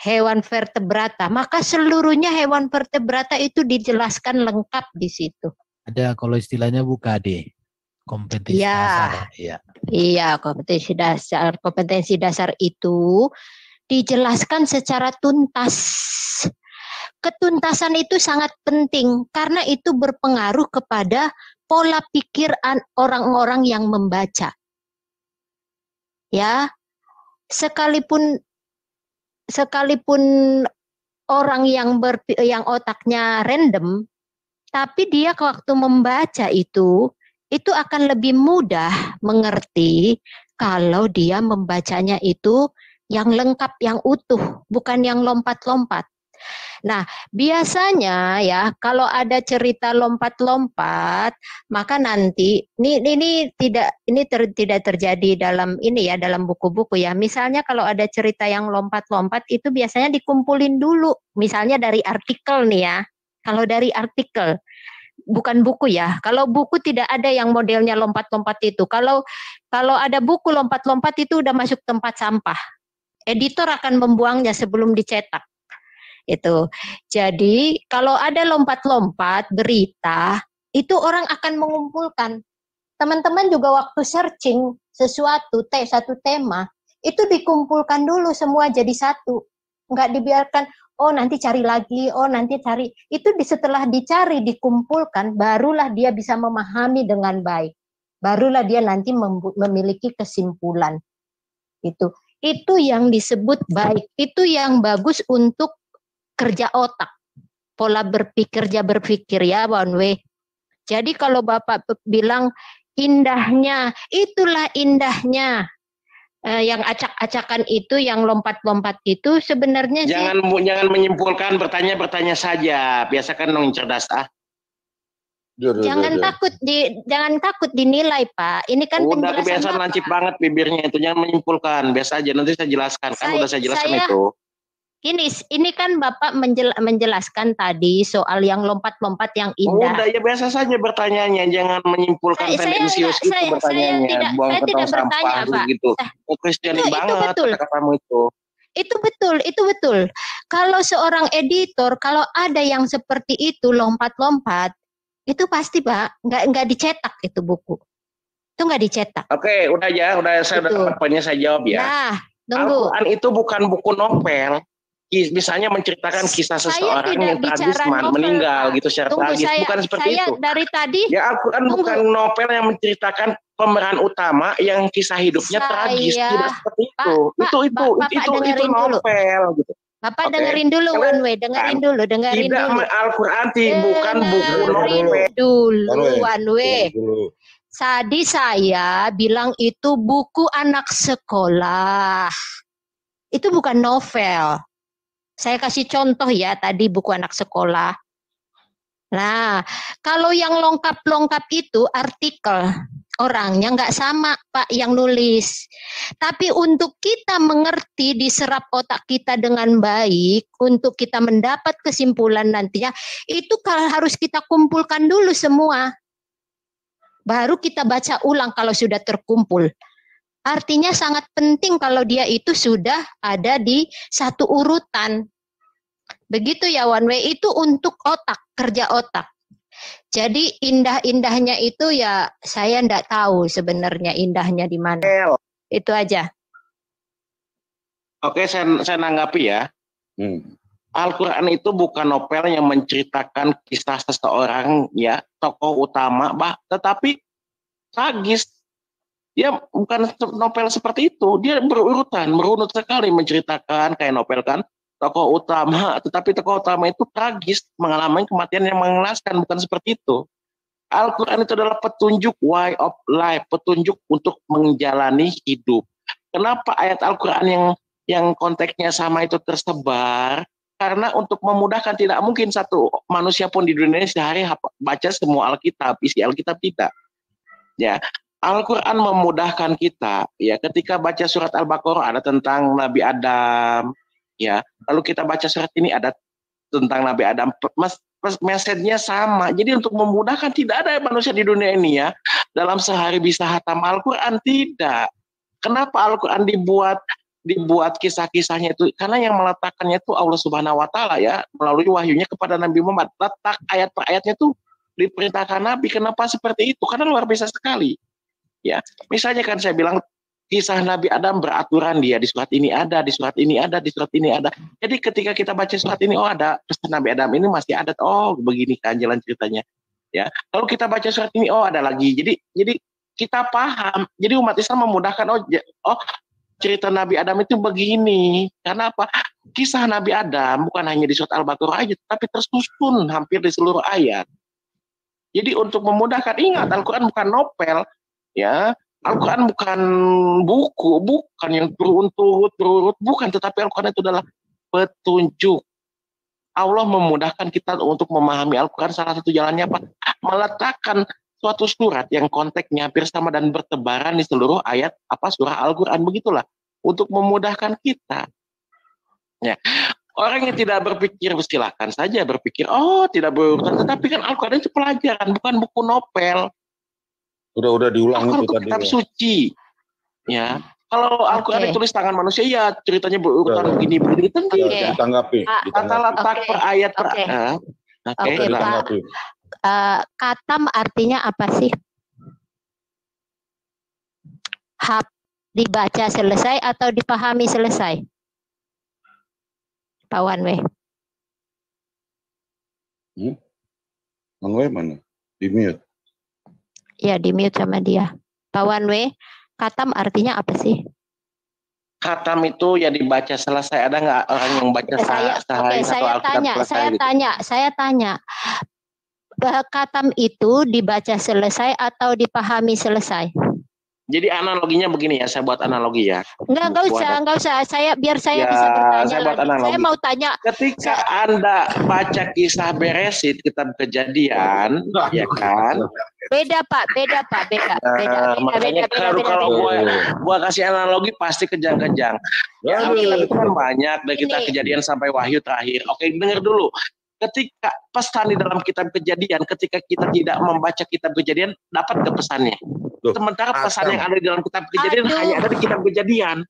hewan vertebrata, maka seluruhnya hewan vertebrata itu dijelaskan lengkap di situ. Ada kalau istilahnya BUKD, kompetensi dasar. Iya, kompetensi dasar itu dijelaskan secara tuntas. Ketuntasan itu sangat penting karena itu berpengaruh kepada pola pikir orang-orang yang membaca. Ya, sekalipun orang yang otaknya random, tapi dia waktu membaca itu akan lebih mudah mengerti kalau dia membacanya itu yang lengkap, yang utuh, bukan yang lompat-lompat. Nah, biasanya ya kalau ada cerita lompat-lompat, maka nanti ini tidak terjadi dalam dalam buku-buku ya. Misalnya kalau ada cerita yang lompat-lompat itu biasanya dikumpulin dulu, misalnya dari artikel nih ya. Kalau dari artikel, bukan buku ya. Kalau buku tidak ada yang modelnya lompat-lompat itu. Kalau ada buku lompat-lompat itu udah masuk tempat sampah. Editor akan membuangnya sebelum dicetak. Itu. Jadi kalau ada lompat-lompat berita, itu orang akan mengumpulkan. Teman-teman juga waktu searching satu tema, itu dikumpulkan dulu semua jadi satu. Nggak dibiarkan, oh nanti cari lagi, oh nanti cari. Itu setelah dicari, dikumpulkan, barulah dia bisa memahami dengan baik. Barulah dia nanti memiliki kesimpulan. Itu yang disebut baik. Itu yang bagus untuk kerja otak. Pola berpikir ya, One Way. Jadi kalau Bapak bilang indahnya, itulah indahnya. Yang acak-acakan itu, yang lompat-lompat itu sebenarnya jangan menyimpulkan, bertanya saja. Biasakan dong cerdas Jangan takut dinilai, Pak. Ini kan udah penjelasan kebiasaan lancip banget bibirnya itu, jangan menyimpulkan. Biasa aja, nanti saya jelaskan. Udah saya jelaskan itu. Ini kan Bapak menjelaskan tadi soal yang lompat-lompat yang indah. Udah ya biasa saja bertanyanya, jangan menyimpulkan tendensius gitu bertanyanya. Buang ke tong sampah gitu. Kristiani banget kata-katamu itu. Itu betul. Kalau seorang editor, kalau ada yang seperti itu lompat-lompat, itu pasti Pak nggak dicetak itu buku. Itu nggak dicetak. Oke, udah saya udah dapat poinnya, saya jawab ya. Nah, tunggu. Al-Quran itu bukan buku novel. Misalnya menceritakan kisah seseorang yang tragis meninggal gitu secara tragis, bukan seperti itu. Dari tadi ya Al-Quran bukan novel yang menceritakan pemeran utama yang kisah hidupnya tragis, tidak seperti itu. Itu novel gitu. Bapak dengerin dulu, One Way, dengerin dulu. Al-Quran bukan buku novel. Dulu, One Way. Tadi saya bilang itu buku anak sekolah. Itu bukan novel. Saya kasih contoh ya, tadi buku anak sekolah. Nah, kalau yang lengkap-lengkap itu artikel, orangnya nggak sama Pak yang nulis. Tapi untuk kita mengerti, diserap otak kita dengan baik, untuk kita mendapat kesimpulan nantinya, itu harus kita kumpulkan dulu semua. Baru kita baca ulang kalau sudah terkumpul. Artinya sangat penting kalau dia itu sudah ada di satu urutan. Begitu ya One Way, itu untuk otak, kerja otak. Jadi indah-indahnya itu ya saya enggak tahu sebenarnya indahnya di mana. Itu aja. Oke, saya nanggapi ya. Al-Quran itu bukan novel yang menceritakan kisah seseorang ya, tokoh utama, tetapi tragis. Dia bukan novel seperti itu. Dia merunut sekali menceritakan kayak novel kan, tokoh utama, tetapi tokoh utama itu tragis, mengalami kematian yang mengenaskan, bukan seperti itu. Al-Quran itu adalah petunjuk way of life, petunjuk untuk menjalani hidup. Kenapa ayat Al-Quran yang konteksnya sama itu tersebar? Karena untuk memudahkan, tidak mungkin satu manusia pun di dunia sehari baca semua Alkitab, isi Alkitab tidak. Ya, Al-Quran memudahkan kita. Ya, ketika baca surat Al-Baqarah ada tentang Nabi Adam. Ya, lalu kita baca surat ini ada tentang Nabi Adam. Message-nya sama. Jadi untuk memudahkan, tidak ada manusia di dunia ini ya dalam sehari bisa hatam Al-Quran, tidak. Kenapa Al-Quran dibuat kisah-kisahnya itu? Karena yang meletakkannya itu Allah Subhanahu wa taala ya, melalui wahyunya kepada Nabi Muhammad. Letak ayat per ayatnya itu diperintahkan Nabi. Kenapa seperti itu? Karena luar biasa sekali. Ya, misalnya kan saya bilang kisah Nabi Adam beraturan, dia di surat ini ada, di surat ini ada, di surat ini ada. Jadi ketika kita baca surat ini, oh ada kisah Nabi Adam ini masih ada, oh begini kan jalan ceritanya. Ya, kalau kita baca surat ini, oh ada lagi. Jadi kita paham. Jadi umat Islam memudahkan, oh cerita Nabi Adam itu begini. Karena apa? Kisah Nabi Adam bukan hanya di surat Al-Baqarah aja, tapi tersusun hampir di seluruh ayat. Jadi untuk memudahkan, ingat Al-Quran bukan novel. Ya, Al-Quran bukan buku, bukan yang berurut-urut, bukan, tetapi Al-Quran itu adalah petunjuk. Allah memudahkan kita untuk memahami Al-Quran. Salah satu jalannya apa? Meletakkan suatu surat yang konteksnya hampir sama dan bertebaran di seluruh ayat surah Al-Quran, begitulah untuk memudahkan kita. Ya. Orang yang tidak berpikir silakan saja berpikir, oh tidak berurutan, tetapi kan Al-Quran itu pelajaran, bukan buku novel. Udah diulang itu tadi. Kitab suci. Ya. Kalau Al-Quran ditulis tangan manusia, ya ceritanya berurutan begini-begini kan tidak. Ditanggapi. Tata letak per ayat per Pak. Katam artinya apa sih? Hap dibaca selesai atau dipahami selesai? Pak Wanwe. Wanwe mana? Di mute. Ya, di mute sama dia. Pak Wanwe, katam artinya apa sih? Katam itu ya dibaca selesai. Ada nggak orang yang baca sehari satu Alkitab selesai? Saya tanya. Katam itu dibaca selesai atau dipahami selesai? Jadi analoginya begini ya, saya buat analogi ya. Enggak usah. Biar saya bisa bertanya. Saya buat analogi. Saya mau tanya. Ketika Anda baca kisah Beresit, kitab Kejadian, ya kan? Beda Pak. Makanya kalau gua kasih analogi pasti kejang-kejang. Ya, Alkitab itu kan banyak dari kitab Kejadian sampai Wahyu terakhir. Oke, dengar dulu. Ketika pesan di dalam kitab Kejadian, ketika kita tidak membaca kitab Kejadian, dapat ke pesannya. Sementara pesan yang ada di dalam kitab Kejadian hanya ada di kitab Kejadian.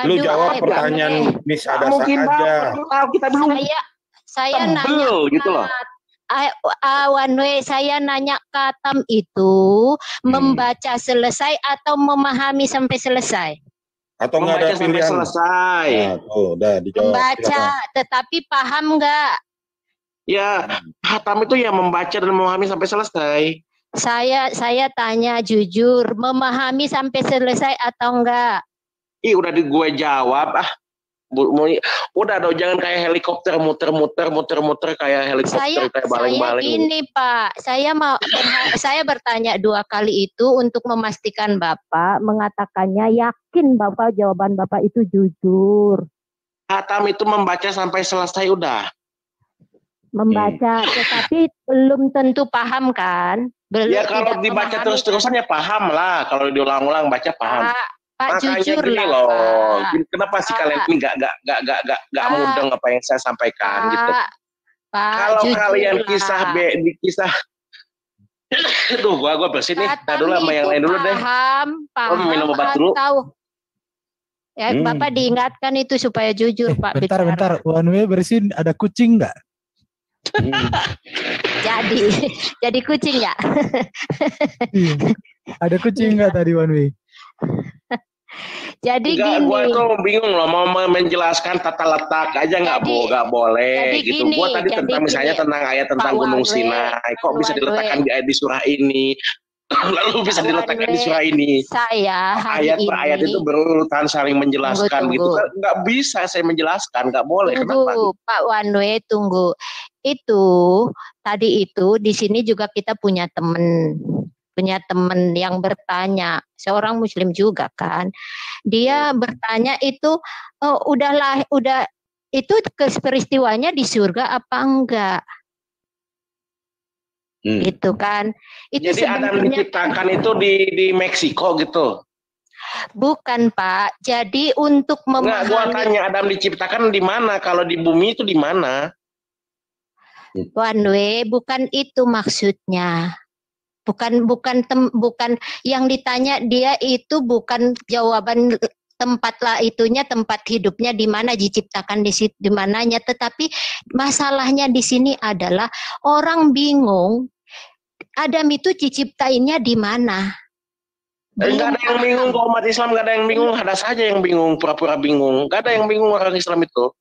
Lu jawab pertanyaan Miss Adasa aja. Kita belum. Saya nanya gitu loh. Wanwe, saya nanya katam itu membaca selesai atau memahami sampai selesai? Atau nggak ada pilihan? Selesai. Udah dijawab. Membaca, tetapi paham nggak? Ya, hatam itu ya membaca dan memahami sampai selesai. Saya tanya jujur, memahami sampai selesai atau enggak? Udah di gue jawab. Udah dong, jangan kayak helikopter muter-muter kayak helikopter kayak baling-baling. Saya gini Pak, saya bertanya 2 kali itu untuk memastikan Bapak mengatakannya yakin Bapak jawaban Bapak itu jujur. Hatam itu membaca sampai selesai udah. Membaca, tetapi belum tentu paham kan? Ya kalau dibaca terus-terusan ya paham lah. Kalau diulang-ulang baca paham. Pak jujur gini lah. Loh. Kenapa sih kalian ini nggak mudeng apa yang saya sampaikan gitu? Kalau kalian kisah aduh, gua bersih nih. Nah dulu sama yang lain dulu deh. Paham. Minum obat dulu. Ya, Bapak diingatkan itu supaya jujur, Pak. Bentar. Wanwe bersin ada kucing nggak? Jadi kucing ya? Ada kucing nggak tadi Wanwe? Jadi gini. Gua tuh bingung loh mau menjelaskan tata letak aja nggak boleh gitu. Gua tadi tentang misalnya tentang ayat tentang Gunung Sinai. Kok bisa diletakkan di ayat di surah ini? Lalu bisa diletakkan di surah ini. Saya ayat per ayat itu berurutan saling menjelaskan gitu. Nggak bisa saya menjelaskan, nggak boleh. Kenapa? Pak Wanwe, tunggu. Itu tadi itu di sini juga kita punya teman yang bertanya, seorang Muslim juga kan. Dia bertanya itu udah itu peristiwanya di surga apa enggak? Gitu kan. Itu jadi Adam diciptakan itu di Meksiko gitu. Bukan Pak. Jadi untuk memahami. Gua tanya Adam diciptakan di mana? Kalau di bumi itu di mana? Wanwe, bukan itu maksudnya. Bukan yang ditanya dia itu bukan jawaban tempat lah itunya, tempat hidupnya di mana diciptakan di mananya, tetapi masalahnya di sini adalah orang bingung Adam itu diciptainnya di mana. Enggak ada yang bingung, kok umat Islam enggak ada yang bingung, ada saja yang bingung, pura-pura bingung. Enggak ada yang bingung orang Islam itu.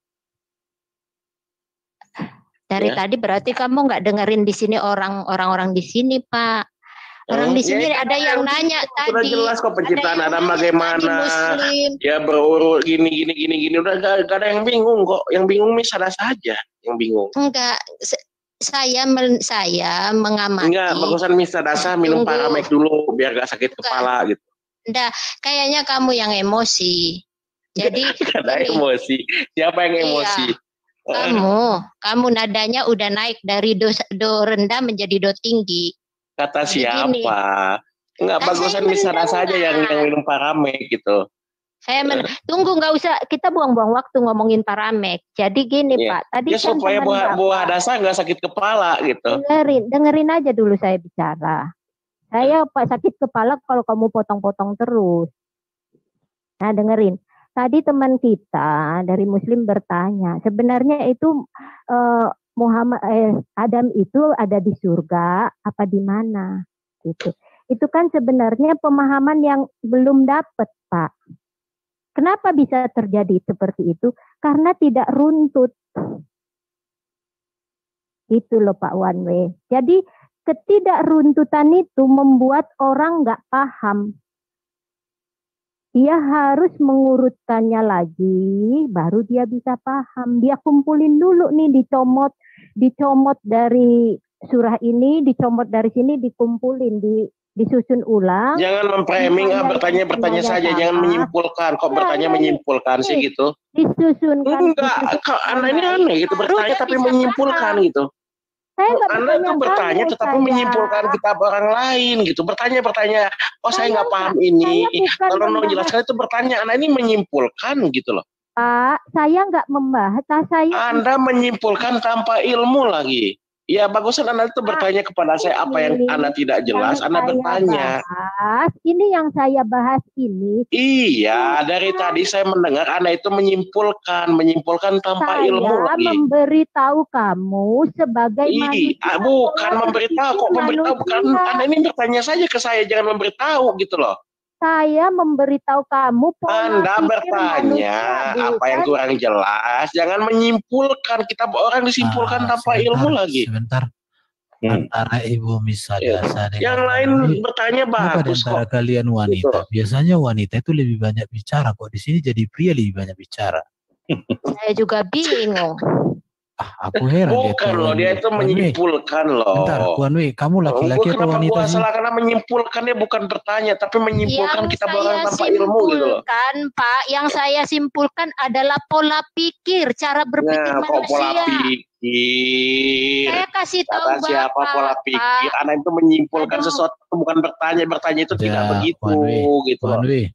Dari tadi berarti kamu nggak dengerin di sini orang-orang di sini, Pak. Orang di sini ada yang nanya tadi. Sudah jelas kok penciptaan Adam bagaimana. Ya berurut gini. Udah gak ada yang bingung kok. Yang bingung ada saja yang bingung. Enggak. Saya mengamati. Enggak, bagusan Mr. Dasa minum Paramek dulu biar gak sakit kepala gitu. Enggak, kayaknya kamu yang emosi. Jadi ada emosi. Siapa yang emosi? Kamu nadanya udah naik dari do rendah menjadi do tinggi. Kata siapa? Enggak, bagusan Mr. Dasa aja yang minum Paramek gitu. Tunggu, nggak usah kita buang-buang waktu ngomongin Paramek. Jadi gini Pak, tadi kan supaya buah Dasa nggak sakit kepala gitu. Dengerin aja dulu saya bicara. Saya Pak sakit kepala kalau kamu potong-potong terus. Nah, dengerin. Tadi teman kita dari Muslim bertanya, sebenarnya itu Adam itu ada di surga apa di mana? Gitu. Itu kan sebenarnya pemahaman yang belum dapat, Pak. Kenapa bisa terjadi seperti itu? Karena tidak runtut. Itu loh Pak One Way. Jadi ketidakruntutan itu membuat orang nggak paham. Dia harus mengurutkannya lagi, baru dia bisa paham. Dia kumpulin dulu nih, dicomot dari surah ini, dicomot dari sini, dikumpulin, disusun ulang. Jangan memframing, bertanya saja, jangan menyimpulkan. Kok bertanya menyimpulkan sih gitu? Disusunkan. Enggak, Anda ini aneh gitu, bertanya tapi menyimpulkan gitu. Anda itu bertanya tetapi menyimpulkan kitab orang lain gitu. Bertanya, oh saya nggak paham ini. Kalau mau jelaskan itu bertanya, Anda ini menyimpulkan gitu loh. Pak, saya nggak membahas. Anda menyimpulkan tanpa ilmu lagi. Ya bagusan Anda itu bertanya kepada saya apa yang Anda tidak jelas, Anda bertanya. Ini yang saya bahas ini. Iya, dari tadi saya mendengar Anda itu menyimpulkan tanpa ilmu lagi. Saya memberitahu kamu sebagai manusia. Bukan memberitahu, kok memberitahu bukan. Anda ini bertanya saja ke saya, jangan memberitahu gitu loh. Saya memberitahu kamu Anda bertanya apa yang kurang jelas, jangan menyimpulkan. Kita orang disimpulkan tanpa ilmu lagi. Sebentar. Antara Ibu misalnya yang lain bertanya bagus kok. Antara kalian wanita, biasanya wanita itu lebih banyak bicara kok. Di sini jadi pria lebih banyak bicara. Saya juga bingung. Aku heran. Bukan loh, dia itu menyimpulkan loh. Bentar, Wanwi, kamu laki-laki atau wanita sih? Salah karena menyimpulkan, dia bukan bertanya, tapi menyimpulkan kita orang tanpa ilmu gitu loh. Pak, yang saya simpulkan adalah pola pikir, cara berpikir manusia. Kok pola pikir? Saya kasih tahu Bapak. Siapa pola pikir? Anak itu menyimpulkan sesuatu, bukan bertanya itu tidak begitu gitu. Wanwi,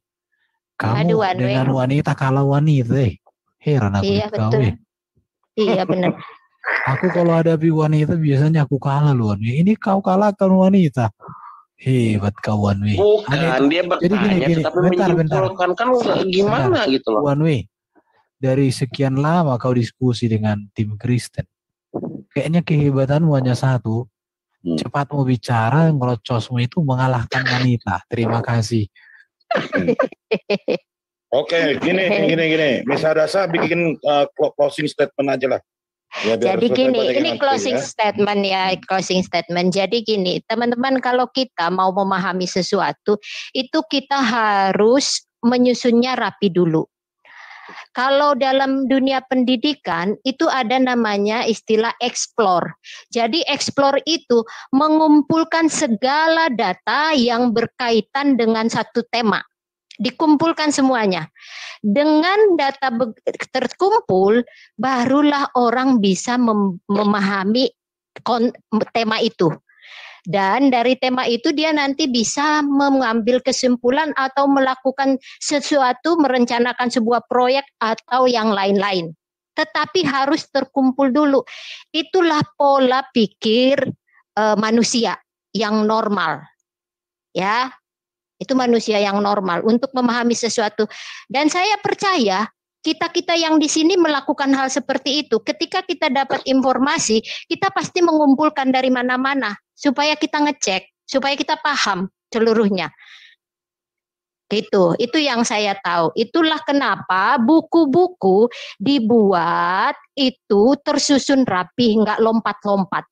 kamu dengan wanita kalah wanita, heran aku. Iya betul. Iya benar. Aku kalau hadapi wanita biasanya aku kalah loh. Ini kau kalahkan wanita. Hebat kau Wanwi. Bukan, dia bertanya tapi menyimpulkan kan gimana gitu loh. Wanwi, dari sekian lama kau diskusi dengan tim Kristen. Kayaknya kehebatanmu hanya satu. Cepat mau bicara, ngelocosmu itu mengalahkan wanita. Terima kasih. Oke, gini. Misadasa bikin closing statement aja lah. Ya, jadi gini, ini closing statement ya, closing statement. Jadi gini, teman-teman, kalau kita mau memahami sesuatu, itu kita harus menyusunnya rapi dulu. Kalau dalam dunia pendidikan itu ada namanya istilah explore. Jadi explore itu mengumpulkan segala data yang berkaitan dengan satu tema. Dikumpulkan semuanya. Dengan data terkumpul, barulah orang bisa memahami tema itu. Dan dari tema itu dia nanti bisa mengambil kesimpulan atau melakukan sesuatu, merencanakan sebuah proyek atau yang lain-lain. Tetapi harus terkumpul dulu. Itulah pola pikir manusia yang normal. Ya. Itu manusia yang normal untuk memahami sesuatu. Dan saya percaya kita-kita yang di sini melakukan hal seperti itu. Ketika kita dapat informasi, kita pasti mengumpulkan dari mana-mana supaya kita ngecek, supaya kita paham seluruhnya. Gitu. Itu yang saya tahu. Itulah kenapa buku-buku dibuat itu tersusun rapi, nggak lompat-lompat.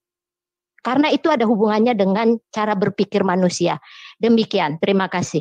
Karena itu ada hubungannya dengan cara berpikir manusia. Demikian, terima kasih.